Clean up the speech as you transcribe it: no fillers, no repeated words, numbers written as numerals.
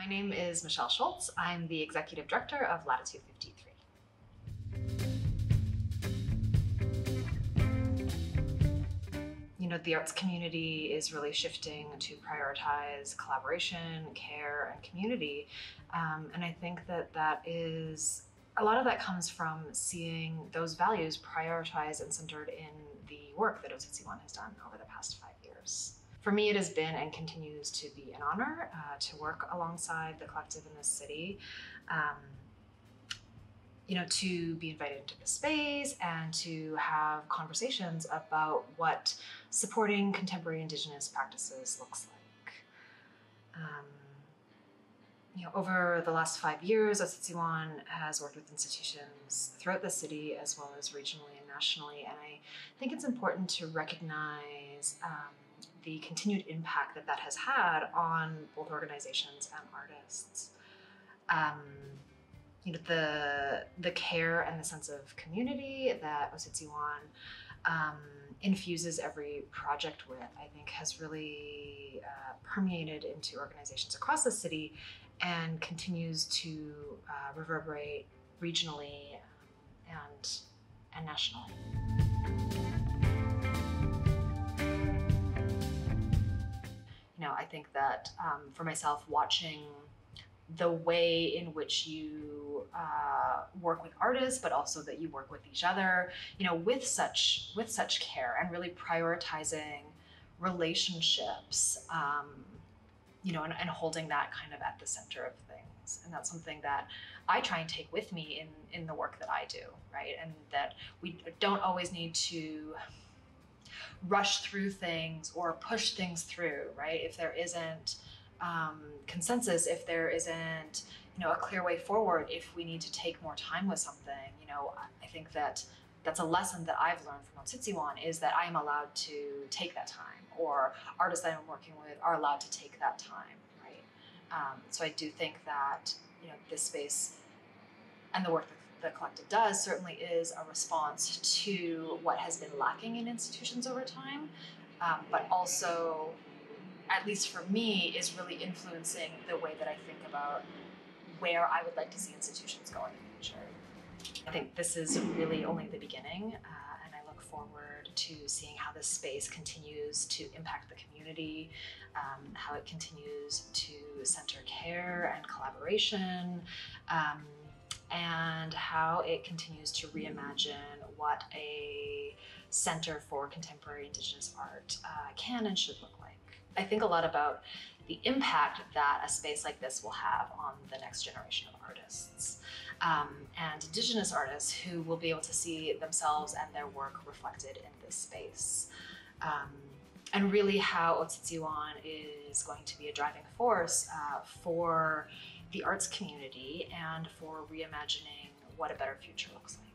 name is Michelle Schultz. I'm the Executive Director of Latitude 53. You know, the arts community is really shifting to prioritize collaboration, care, and community. And I think that is, a lot of that comes from seeing those values prioritized and centered in the work that Ociciwan has done over the past 5 years. For me, it has been and continues to be an honor to work alongside the collective in this city. You know, to be invited into the space and to have conversations about what supporting contemporary Indigenous practices looks like. You know, over the last 5 years, Ociciwan has worked with institutions throughout the city as well as regionally and nationally, and I think it's important to recognize the continued impact that has had on both organizations and artists. You know, the care and the sense of community that Ociciwan infuses every project with, I think, has really permeated into organizations across the city and continues to reverberate regionally and nationally. You know, I think that for myself, watching the way in which you work with artists, but also that you work with each other, you know, with such care and really prioritizing relationships, you know, and holding that kind of at the center of things. And that's something that I try and take with me in the work that I do, right? And that we don't always need to rush through things or push things through, right? If there isn't consensus, if there isn't, you know, a clear way forward, if we need to take more time with something, you know, I think that that's a lesson that I've learned from Ociciwan, is that I am allowed to take that time, or artists that I'm working with are allowed to take that time, right? So I do think that, you know, this space and the work that the collective does certainly is a response to what has been lacking in institutions over time, but also, at least for me, is really influencing the way that I think about where I would like to see institutions go in the future. I think this is really only the beginning, and I look forward to seeing how this space continues to impact the community, how it continues to center care and collaboration, and how it continues to reimagine what a center for contemporary Indigenous art can and should look like. I think a lot about the impact that a space like this will have on the next generation of artists, and Indigenous artists who will be able to see themselves and their work reflected in this space. And really how Ociciwan is going to be a driving force for the arts community and for reimagining what a better future looks like.